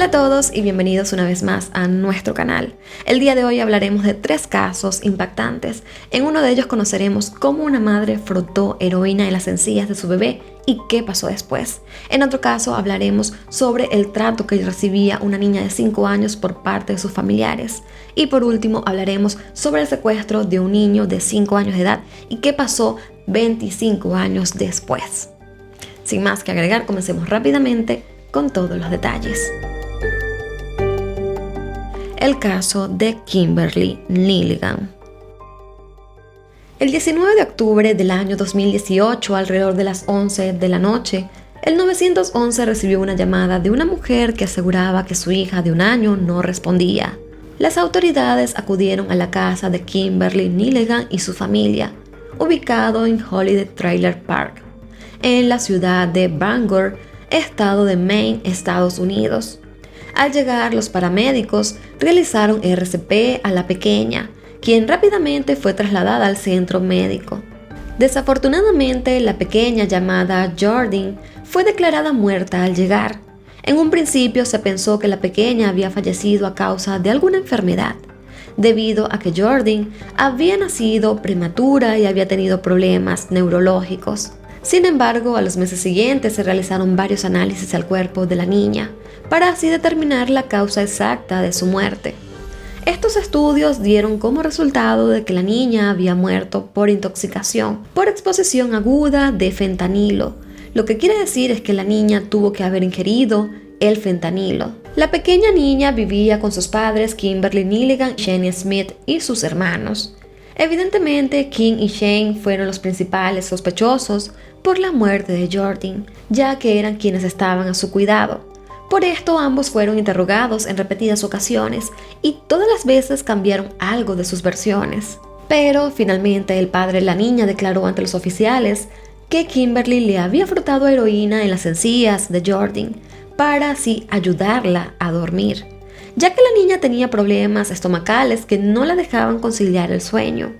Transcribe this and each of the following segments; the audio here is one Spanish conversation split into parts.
Hola a todos y bienvenidos una vez más a nuestro canal. El día de hoy hablaremos de 3 casos impactantes. En uno de ellos conoceremos cómo una madre frotó heroína en las encías de su bebé y qué pasó después. En otro caso hablaremos sobre el trato que recibía una niña de 5 años por parte de sus familiares. Y por último hablaremos sobre el secuestro de un niño de 5 años de edad y qué pasó 25 años después. Sin más que agregar, comencemos rápidamente con todos los detalles. El caso de Kimberly Nilligan. El 19 de octubre del año 2018, alrededor de las 11 de la noche, el 911 recibió una llamada de una mujer que aseguraba que su hija de 1 año no respondía. Las autoridades acudieron a la casa de Kimberly Nilligan y su familia, ubicado en Holiday Trailer Park, en la ciudad de Bangor, estado de Maine, Estados Unidos. Al llegar, los paramédicos realizaron RCP a la pequeña, quien rápidamente fue trasladada al centro médico. Desafortunadamente, la pequeña llamada Jordyn fue declarada muerta al llegar. En un principio se pensó que la pequeña había fallecido a causa de alguna enfermedad, debido a que Jordyn había nacido prematura y había tenido problemas neurológicos. Sin embargo, a los meses siguientes se realizaron varios análisis al cuerpo de la niña, para así determinar la causa exacta de su muerte. Estos estudios dieron como resultado de que la niña había muerto por intoxicación, por exposición aguda de fentanilo, lo que quiere decir es que la niña tuvo que haber ingerido el fentanilo. La pequeña niña vivía con sus padres Kimberly Nilligan, Shane Smith y sus hermanos. Evidentemente, Kim y Shane fueron los principales sospechosos por la muerte de Jordyn, ya que eran quienes estaban a su cuidado. Por esto ambos fueron interrogados en repetidas ocasiones y todas las veces cambiaron algo de sus versiones. Pero finalmente el padre de la niña declaró ante los oficiales que Kimberly le había frotado heroína en las encías de Jordyn para así ayudarla a dormir, ya que la niña tenía problemas estomacales que no la dejaban conciliar el sueño.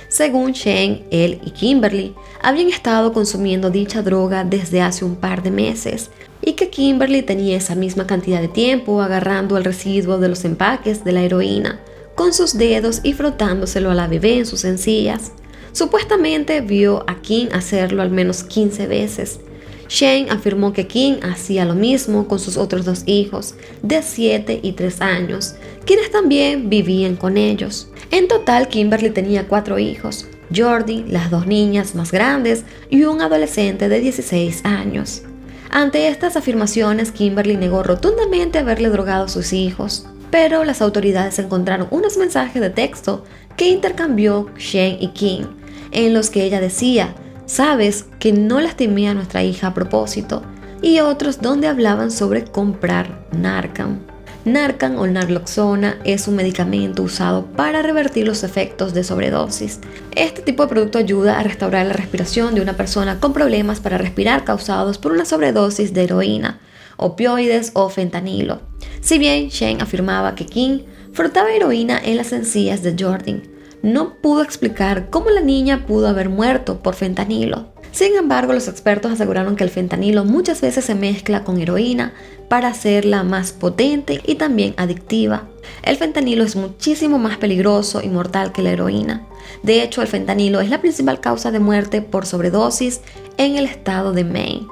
Según Shane, él y Kimberly habían estado consumiendo dicha droga desde hace un par de meses y que Kimberly tenía esa misma cantidad de tiempo agarrando el residuo de los empaques de la heroína con sus dedos y frotándoselo a la bebé en sus encías. Supuestamente vio a Kim hacerlo al menos 15 veces. Shane afirmó que Kim hacía lo mismo con sus otros 2 hijos, de 7 y 3 años, quienes también vivían con ellos. En total, Kimberly tenía 4 hijos, Jordyn, las 2 niñas más grandes y un adolescente de 16 años. Ante estas afirmaciones, Kimberly negó rotundamente haberle drogado a sus hijos, pero las autoridades encontraron unos mensajes de texto que intercambió Shane y Kim, en los que ella decía: "Sabes que no lastimé a nuestra hija a propósito", y otros donde hablaban sobre comprar Narcan. Narcan o naloxona es un medicamento usado para revertir los efectos de sobredosis. Este tipo de producto ayuda a restaurar la respiración de una persona con problemas para respirar causados por una sobredosis de heroína, opioides o fentanilo. Si bien Shane afirmaba que Kim frotaba heroína en las encías de Jordyn, no pudo explicar cómo la niña pudo haber muerto por fentanilo. Sin embargo, los expertos aseguraron que el fentanilo muchas veces se mezcla con heroína para hacerla más potente y también adictiva. El fentanilo es muchísimo más peligroso y mortal que la heroína. De hecho, el fentanilo es la principal causa de muerte por sobredosis en el estado de Maine.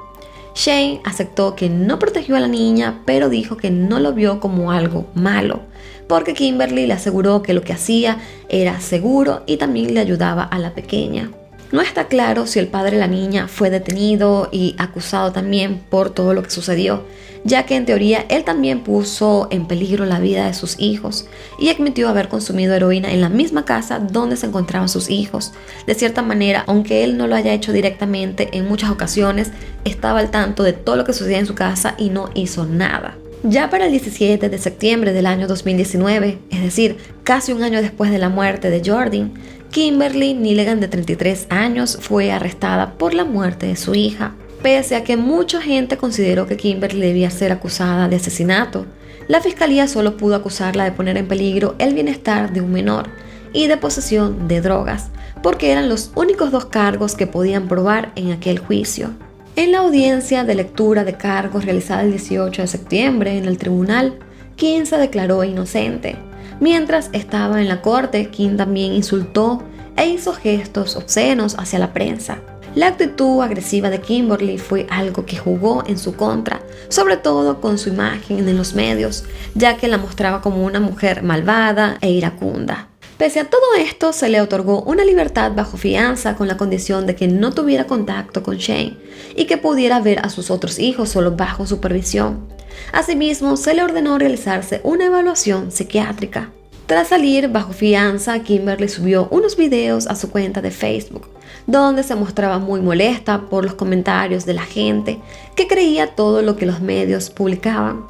Shane aceptó que no protegió a la niña, pero dijo que no lo vio como algo malo, porque Kimberly le aseguró que lo que hacía era seguro y también le ayudaba a la pequeña. No está claro si el padre de la niña fue detenido y acusado también por todo lo que sucedió, ya que en teoría él también puso en peligro la vida de sus hijos y admitió haber consumido heroína en la misma casa donde se encontraban sus hijos. De cierta manera, aunque él no lo haya hecho directamente, en muchas ocasiones estaba al tanto de todo lo que sucedía en su casa y no hizo nada. Ya para el 17 de septiembre del año 2019, es decir, casi un año después de la muerte de Jordyn, Kimberly Nilligan, de 33 años, fue arrestada por la muerte de su hija. Pese a que mucha gente consideró que Kimberly debía ser acusada de asesinato, la fiscalía solo pudo acusarla de poner en peligro el bienestar de un menor y de posesión de drogas, porque eran los únicos 2 cargos que podían probar en aquel juicio. En la audiencia de lectura de cargos realizada el 18 de septiembre en el tribunal, Kim se declaró inocente. Mientras estaba en la corte, Kim también insultó e hizo gestos obscenos hacia la prensa. La actitud agresiva de Kimberly fue algo que jugó en su contra, sobre todo con su imagen en los medios, ya que la mostraba como una mujer malvada e iracunda. Pese a todo esto, se le otorgó una libertad bajo fianza con la condición de que no tuviera contacto con Shane y que pudiera ver a sus otros hijos solo bajo supervisión. Asimismo, se le ordenó realizarse una evaluación psiquiátrica. Tras salir bajo fianza, Kimberly subió unos videos a su cuenta de Facebook, donde se mostraba muy molesta por los comentarios de la gente que creía todo lo que los medios publicaban.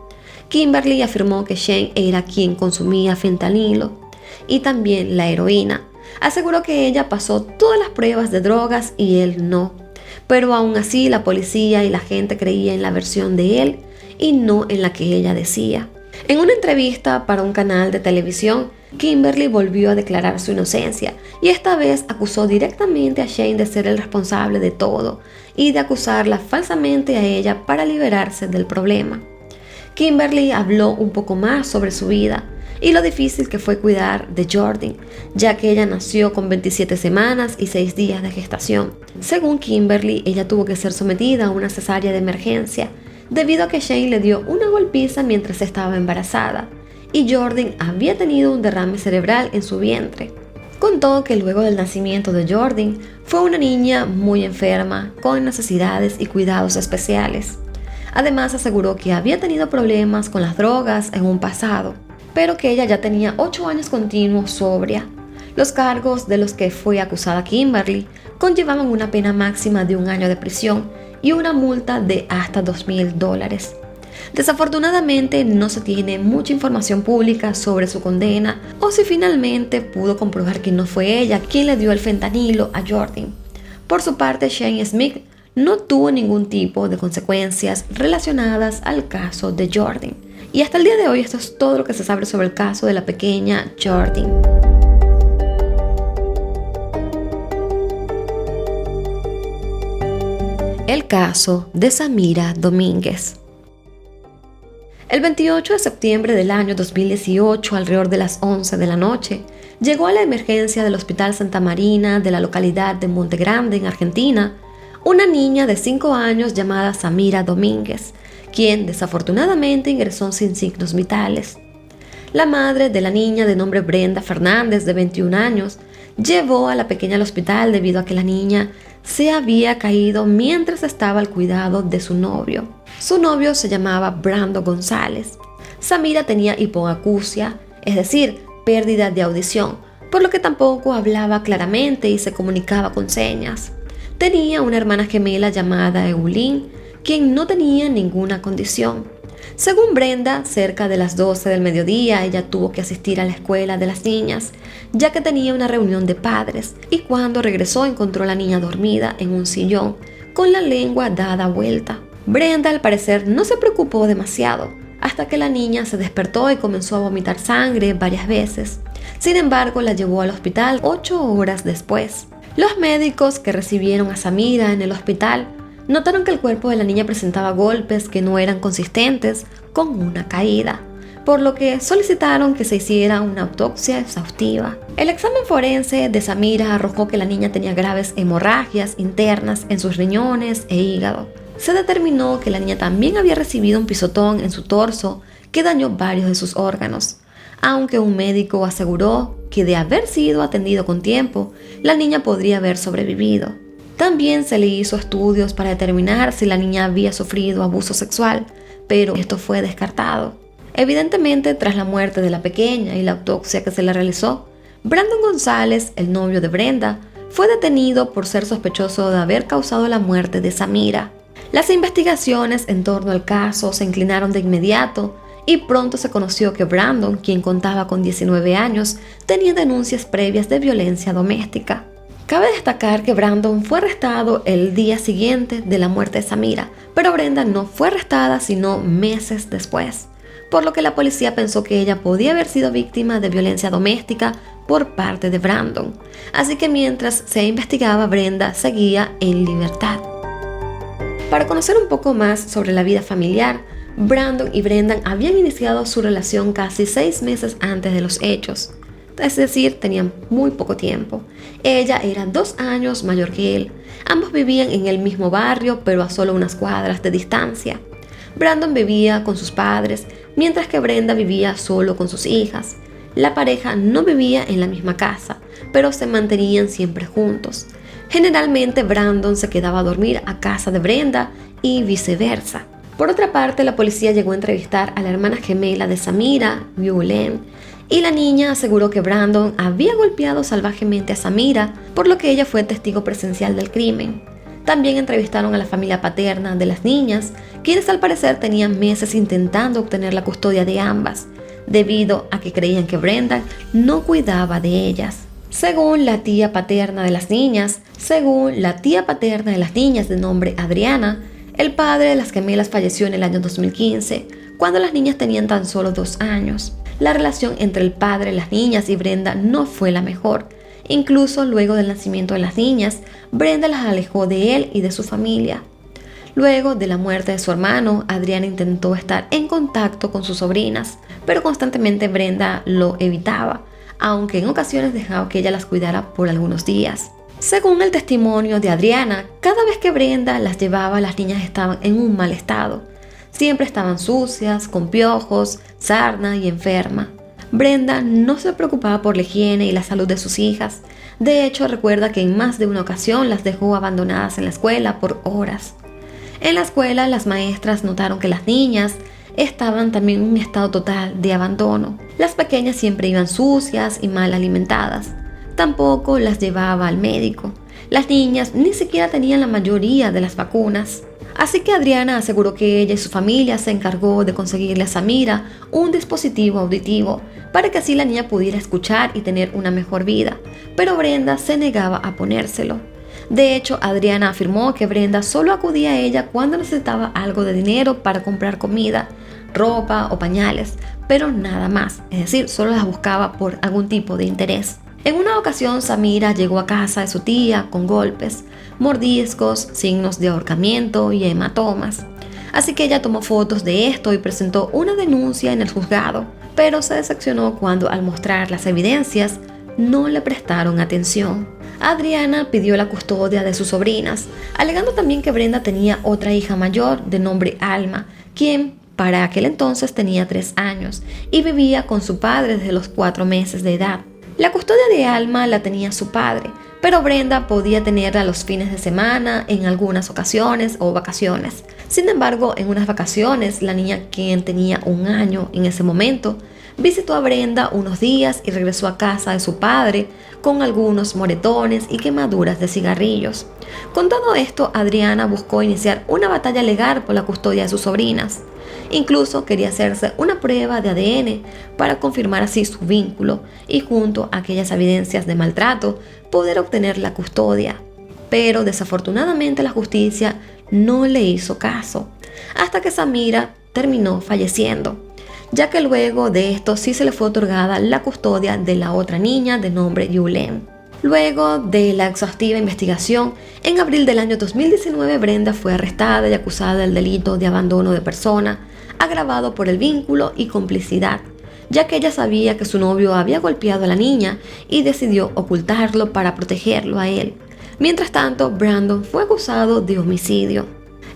Kimberly afirmó que Shane era quien consumía fentanilo y también la heroína. Aseguró que ella pasó todas las pruebas de drogas y él no, pero aún así la policía y la gente creía en la versión de él y no en la que ella decía. En una entrevista para un canal de televisión, Kimberly volvió a declarar su inocencia y esta vez acusó directamente a Shane de ser el responsable de todo y de acusarla falsamente a ella para liberarse del problema. Kimberly habló un poco más sobre su vida y lo difícil que fue cuidar de Jordan, ya que ella nació con 27 semanas y 6 días de gestación. Según Kimberly, ella tuvo que ser sometida a una cesárea de emergencia debido a que Shane le dio una golpiza mientras estaba embarazada y Jordan había tenido un derrame cerebral en su vientre. Contó que luego del nacimiento de Jordan fue una niña muy enferma, con necesidades y cuidados especiales. Además aseguró que había tenido problemas con las drogas en un pasado, pero que ella ya tenía 8 años continuos sobria. Los cargos de los que fue acusada Kimberly conllevaban una pena máxima de 1 año de prisión y una multa de hasta $2,000. Desafortunadamente no se tiene mucha información pública sobre su condena o si finalmente pudo comprobar que no fue ella quien le dio el fentanilo a Jordan. Por su parte, Shane Smith no tuvo ningún tipo de consecuencias relacionadas al caso de Jordan. Y hasta el día de hoy esto es todo lo que se sabe sobre el caso de la pequeña Jordan. El caso de Samira Domínguez. El 28 de septiembre del año 2018, alrededor de las 11 de la noche, llegó a la emergencia del Hospital Santa Marina de la localidad de Monte Grande, en Argentina, una niña de 5 años llamada Samira Domínguez, quien desafortunadamente ingresó sin signos vitales. La madre de la niña, de nombre Brenda Fernández, de 21 años, llevó a la pequeña al hospital debido a que la niña se había caído mientras estaba al cuidado de su novio. Su novio se llamaba Brandon González. Samira tenía hipoacusia, es decir, pérdida de audición, por lo que tampoco hablaba claramente y se comunicaba con señas. Tenía una hermana gemela llamada Eulín, quien no tenía ninguna condición. Según Brenda, cerca de las 12 del mediodía, ella tuvo que asistir a la escuela de las niñas, ya que tenía una reunión de padres, y cuando regresó encontró a la niña dormida en un sillón, con la lengua dada vuelta. Brenda, al parecer, no se preocupó demasiado, hasta que la niña se despertó y comenzó a vomitar sangre varias veces. Sin embargo, la llevó al hospital 8 horas después. Los médicos que recibieron a Samira en el hospital notaron que el cuerpo de la niña presentaba golpes que no eran consistentes con una caída, por lo que solicitaron que se hiciera una autopsia exhaustiva. El examen forense de Samira arrojó que la niña tenía graves hemorragias internas en sus riñones e hígado. Se determinó que la niña también había recibido un pisotón en su torso que dañó varios de sus órganos, aunque un médico aseguró que de haber sido atendido con tiempo, la niña podría haber sobrevivido. También se le hizo estudios para determinar si la niña había sufrido abuso sexual, pero esto fue descartado. Evidentemente, tras la muerte de la pequeña y la autopsia que se le realizó, Brandon González, el novio de Brenda, fue detenido por ser sospechoso de haber causado la muerte de Samira. Las investigaciones en torno al caso se inclinaron de inmediato y pronto se conoció que Brandon, quien contaba con 19 años, tenía denuncias previas de violencia doméstica. Cabe destacar que Brandon fue arrestado el día siguiente de la muerte de Samira, pero Brenda no fue arrestada sino meses después, por lo que la policía pensó que ella podía haber sido víctima de violencia doméstica por parte de Brandon. Así que mientras se investigaba, Brenda seguía en libertad. Para conocer un poco más sobre la vida familiar, Brandon y Brenda habían iniciado su relación casi 6 meses antes de los hechos. Es decir, tenían muy poco tiempo. Ella era 2 años mayor que él. Ambos vivían en el mismo barrio, pero a solo unas cuadras de distancia. Brandon vivía con sus padres, mientras que Brenda vivía solo con sus hijas. La pareja no vivía en la misma casa, pero se mantenían siempre juntos. Generalmente Brandon se quedaba a dormir a casa de Brenda y viceversa. Por otra parte, la policía llegó a entrevistar a la hermana gemela de Samira, Yulen, y la niña aseguró que Brandon había golpeado salvajemente a Samira, por lo que ella fue testigo presencial del crimen. También entrevistaron a la familia paterna de las niñas, quienes al parecer tenían meses intentando obtener la custodia de ambas, debido a que creían que Brenda no cuidaba de ellas. Según la tía paterna de las niñas de nombre Adriana, el padre de las gemelas falleció en el año 2015, cuando las niñas tenían tan solo 2 años. La relación entre el padre de las niñas y Brenda no fue la mejor. Incluso luego del nacimiento de las niñas, Brenda las alejó de él y de su familia. Luego de la muerte de su hermano, Adriana intentó estar en contacto con sus sobrinas, pero constantemente Brenda lo evitaba, aunque en ocasiones dejaba que ella las cuidara por algunos días. Según el testimonio de Adriana, cada vez que Brenda las llevaba, las niñas estaban en un mal estado. Siempre estaban sucias, con piojos, sarna y enferma. Brenda no se preocupaba por la higiene y la salud de sus hijas. De hecho, recuerda que en más de una ocasión las dejó abandonadas en la escuela por horas. En la escuela, las maestras notaron que las niñas estaban también en un estado total de abandono. Las pequeñas siempre iban sucias y mal alimentadas. Tampoco las llevaba al médico. Las niñas ni siquiera tenían la mayoría de las vacunas. Así que Adriana aseguró que ella y su familia se encargó de conseguirle a Samira un dispositivo auditivo para que así la niña pudiera escuchar y tener una mejor vida, pero Brenda se negaba a ponérselo. De hecho, Adriana afirmó que Brenda solo acudía a ella cuando necesitaba algo de dinero para comprar comida, ropa o pañales, pero nada más, es decir, solo las buscaba por algún tipo de interés. En una ocasión, Samira llegó a casa de su tía con golpes, mordiscos, signos de ahorcamiento y hematomas. Así que ella tomó fotos de esto y presentó una denuncia en el juzgado, pero se decepcionó cuando al mostrar las evidencias no le prestaron atención. Adriana pidió la custodia de sus sobrinas, alegando también que Brenda tenía otra hija mayor de nombre Alma, quien para aquel entonces tenía 3 años y vivía con su padre desde los 4 meses de edad. La custodia de Alma la tenía su padre, pero Brenda podía tenerla los fines de semana, en algunas ocasiones o vacaciones. Sin embargo, en unas vacaciones, la niña, quien tenía 1 año en ese momento, visitó a Brenda unos días y regresó a casa de su padre con algunos moretones y quemaduras de cigarrillos. Con todo esto, Adriana buscó iniciar una batalla legal por la custodia de sus sobrinas. Incluso quería hacerse una prueba de ADN para confirmar así su vínculo y junto a aquellas evidencias de maltrato poder obtener la custodia. Pero desafortunadamente la justicia no le hizo caso, hasta que Samira terminó falleciendo, ya que luego de esto sí se le fue otorgada la custodia de la otra niña de nombre Yulen. Luego de la exhaustiva investigación, en abril del año 2019 Brenda fue arrestada y acusada del delito de abandono de persona, agravado por el vínculo y complicidad, ya que ella sabía que su novio había golpeado a la niña y decidió ocultarlo para protegerlo a él. Mientras tanto, Brandon fue acusado de homicidio.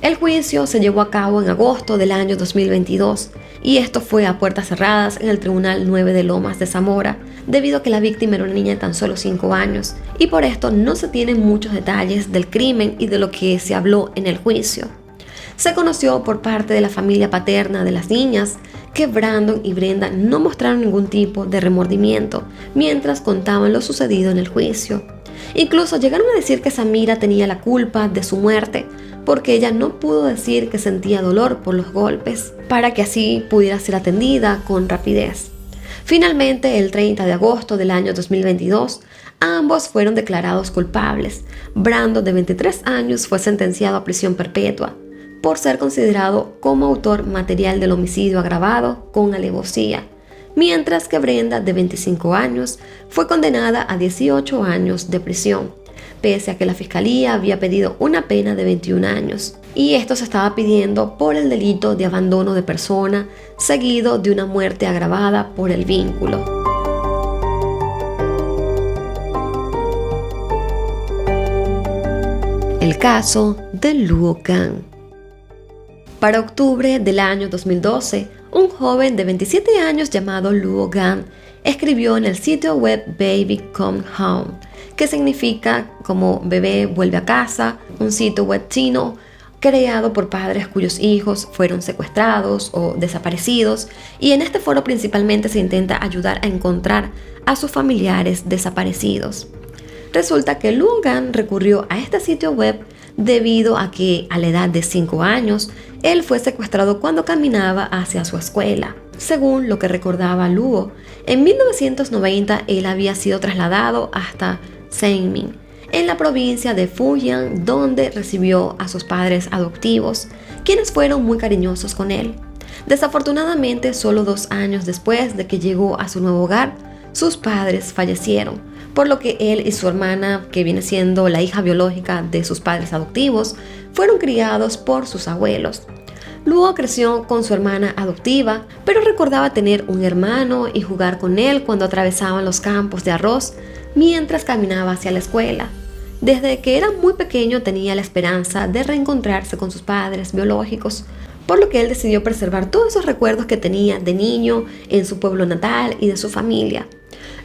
El juicio se llevó a cabo en agosto del año 2022 y esto fue a puertas cerradas en el Tribunal 9 de Lomas de Zamora, debido a que la víctima era una niña de tan solo 5 años y por esto no se tienen muchos detalles del crimen y de lo que se habló en el juicio. Se conoció por parte de la familia paterna de las niñas que Brandon y Brenda no mostraron ningún tipo de remordimiento mientras contaban lo sucedido en el juicio. Incluso llegaron a decir que Samira tenía la culpa de su muerte porque ella no pudo decir que sentía dolor por los golpes para que así pudiera ser atendida con rapidez. Finalmente, el 30 de agosto del año 2022, ambos fueron declarados culpables. Brandon, de 23 años, fue sentenciado a prisión perpetua por ser considerado como autor material del homicidio agravado con alevosía, mientras que Brenda, de 25 años, fue condenada a 18 años de prisión, pese a que la fiscalía había pedido una pena de 21 años. y esto se estaba pidiendo por el delito de abandono de persona, seguido de una muerte agravada por el vínculo. El caso de Luo Gan. Para octubre del año 2012, un joven de 27 años llamado Luo Gan escribió en el sitio web Baby Come Home, que significa como bebé vuelve a casa, un sitio web chino creado por padres cuyos hijos fueron secuestrados o desaparecidos, y en este foro principalmente se intenta ayudar a encontrar a sus familiares desaparecidos. Resulta que Luo Gan recurrió a este sitio web debido a que a la edad de 5 años él fue secuestrado cuando caminaba hacia su escuela. Según lo que recordaba Luo, en 1990 él había sido trasladado hasta Xiamen, en la provincia de Fujian, donde recibió a sus padres adoptivos, quienes fueron muy cariñosos con él. Desafortunadamente, solo 2 años después de que llegó a su nuevo hogar, sus padres fallecieron, por lo que él y su hermana, que viene siendo la hija biológica de sus padres adoptivos, fueron criados por sus abuelos. Luo creció con su hermana adoptiva, pero recordaba tener un hermano y jugar con él cuando atravesaban los campos de arroz mientras caminaba hacia la escuela. Desde que era muy pequeño tenía la esperanza de reencontrarse con sus padres biológicos, por lo que él decidió preservar todos esos recuerdos que tenía de niño en su pueblo natal y de su familia.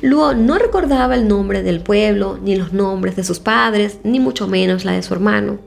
Luo no recordaba el nombre del pueblo, ni los nombres de sus padres, ni mucho menos la de su hermano.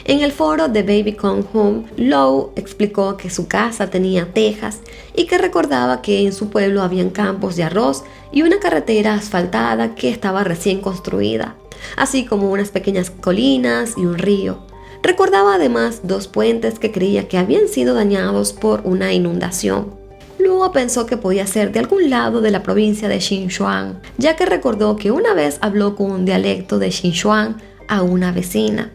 En el foro de Baby Come Home, Luo explicó que su casa tenía tejas y que recordaba que en su pueblo habían campos de arroz y una carretera asfaltada que estaba recién construida, así como unas pequeñas colinas y un río. Recordaba además 2 puentes que creía que habían sido dañados por una inundación. Luo pensó que podía ser de algún lado de la provincia de Sichuan, ya que recordó que una vez habló con un dialecto de Sichuan a una vecina.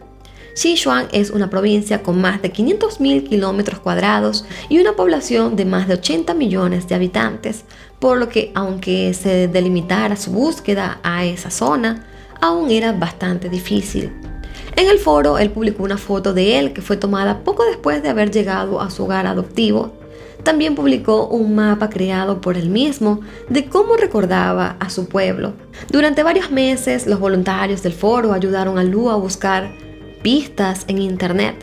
Sichuan es una provincia con más de 500.000 kilómetros cuadrados y una población de más de 80 millones de habitantes, por lo que aunque se delimitara su búsqueda a esa zona, aún era bastante difícil. En el foro, él publicó una foto de él que fue tomada poco después de haber llegado a su hogar adoptivo. También publicó un mapa creado por él mismo de cómo recordaba a su pueblo. Durante varios meses, los voluntarios del foro ayudaron a Luo a buscar pistas en internet.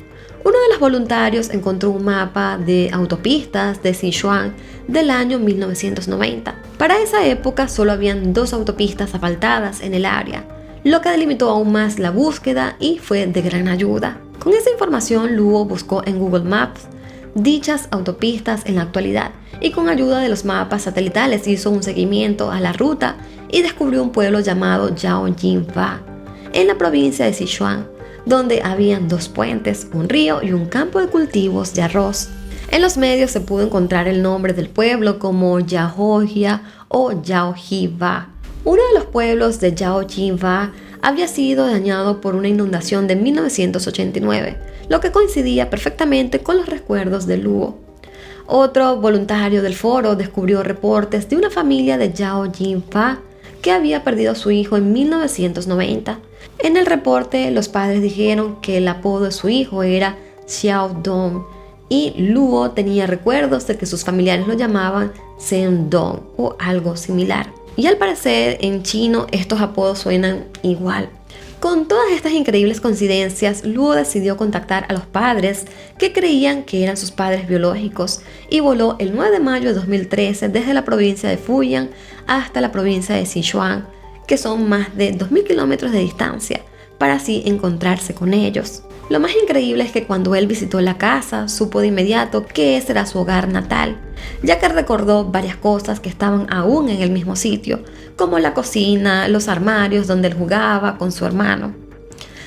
Uno de los voluntarios encontró un mapa de autopistas de Sichuan del año 1990. Para esa época solo habían 2 autopistas asfaltadas en el área, lo que delimitó aún más la búsqueda y fue de gran ayuda. Con esa información, Luo buscó en Google Maps dichas autopistas en la actualidad y con ayuda de los mapas satelitales hizo un seguimiento a la ruta y descubrió un pueblo llamado Yaojinfa en la provincia de Sichuan, donde habían 2 puentes, un río y un campo de cultivos de arroz. En los medios se pudo encontrar el nombre del pueblo como Yaojia o Yaojiva. Uno de los pueblos de Yaojinfa había sido dañado por una inundación de 1989, lo que coincidía perfectamente con los recuerdos de Luo. Otro voluntario del foro descubrió reportes de una familia de Yaojinfa que había perdido a su hijo en 1990. En el reporte, los padres dijeron que el apodo de su hijo era Xiao Dong y Luo tenía recuerdos de que sus familiares lo llamaban Zhen Dong o algo similar. Y al parecer en chino estos apodos suenan igual. Con todas estas increíbles coincidencias, Luo decidió contactar a los padres que creían que eran sus padres biológicos y voló el 9 de mayo de 2013 desde la provincia de Fujian hasta la provincia de Sichuan, que son más de 2.000 kilómetros de distancia, para así encontrarse con ellos. Lo más increíble es que cuando él visitó la casa, supo de inmediato que ese era su hogar natal, ya que recordó varias cosas que estaban aún en el mismo sitio, como la cocina, los armarios donde él jugaba con su hermano.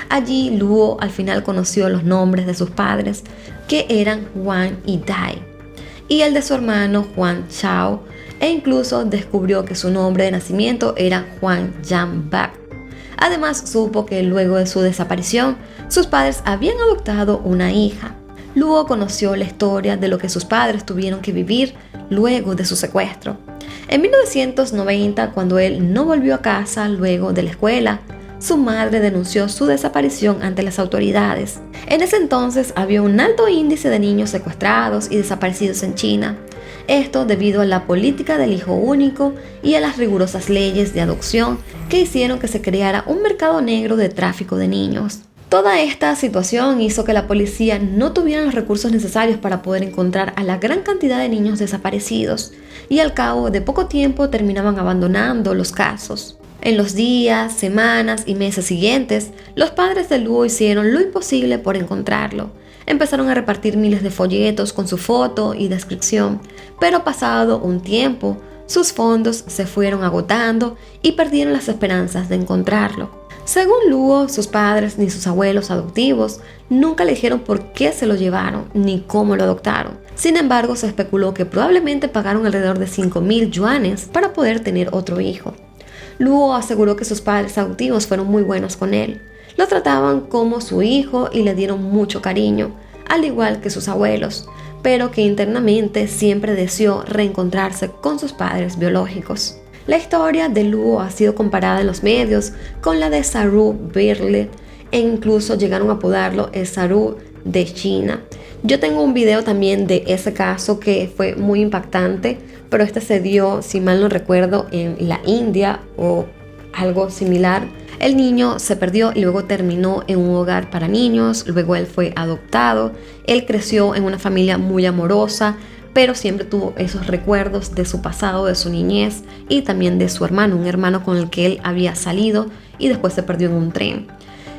Allí Luo al final conoció los nombres de sus padres, que eran Juan y Dai, y el de su hermano Juan Chao, e incluso descubrió que su nombre de nacimiento era Juan Yan Bak. Además supo que luego de su desaparición, sus padres habían adoptado una hija. Luo conoció la historia de lo que sus padres tuvieron que vivir luego de su secuestro. En 1990, cuando él no volvió a casa luego de la escuela, su madre denunció su desaparición ante las autoridades. En ese entonces había un alto índice de niños secuestrados y desaparecidos en China. Esto debido a la política del hijo único y a las rigurosas leyes de adopción que hicieron que se creara un mercado negro de tráfico de niños. Toda esta situación hizo que la policía no tuviera los recursos necesarios para poder encontrar a la gran cantidad de niños desaparecidos, y al cabo de poco tiempo terminaban abandonando los casos. En los días, semanas y meses siguientes, los padres de Luo hicieron lo imposible por encontrarlo. Empezaron a repartir miles de folletos con su foto y descripción, pero pasado un tiempo, sus fondos se fueron agotando y perdieron las esperanzas de encontrarlo. Según Luo, sus padres ni sus abuelos adoptivos nunca le dijeron por qué se lo llevaron ni cómo lo adoptaron. Sin embargo, se especuló que probablemente pagaron alrededor de 5.000 yuanes para poder tener otro hijo. Luo aseguró que sus padres adoptivos fueron muy buenos con él. Lo trataban como su hijo y le dieron mucho cariño, al igual que sus abuelos, pero que internamente siempre deseó reencontrarse con sus padres biológicos. La historia de Luo ha sido comparada en los medios con la de Saru Birle e incluso llegaron a apodarlo el Saru de China. Yo tengo un video también de ese caso que fue muy impactante, pero este se dio, si mal no recuerdo, en la India o algo similar. El niño se perdió y luego terminó en un hogar para niños, luego él fue adoptado, él creció en una familia muy amorosa, pero siempre tuvo esos recuerdos de su pasado, de su niñez y también de su hermano, un hermano con el que él había salido y después se perdió en un tren.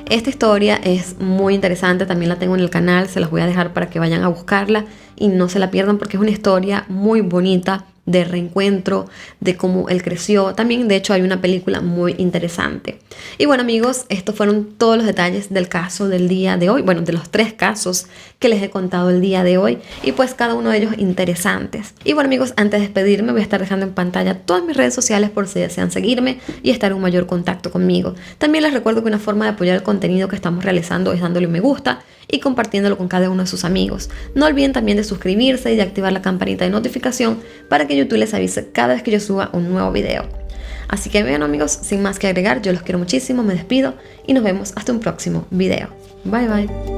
Esta historia es muy interesante, también la tengo en el canal, se las voy a dejar para que vayan a buscarla y no se la pierdan porque es una historia muy bonita de reencuentro, de cómo él creció. También, de hecho, hay una película muy interesante. Y bueno, amigos, estos fueron todos los detalles del caso del día de hoy. Bueno, de los 3 casos que les he contado el día de hoy. Y pues cada uno de ellos interesantes. Y bueno, amigos, antes de despedirme, voy a estar dejando en pantalla todas mis redes sociales por si desean seguirme y estar en un mayor contacto conmigo. También les recuerdo que una forma de apoyar el contenido que estamos realizando es dándole un me gusta y compartiéndolo con cada uno de sus amigos. No olviden también de suscribirse y de activar la campanita de notificación para que YouTube les avise cada vez que yo suba un nuevo video. Así que bueno, amigos, sin más que agregar, yo los quiero muchísimo, me despido y nos vemos hasta un próximo video. Bye bye.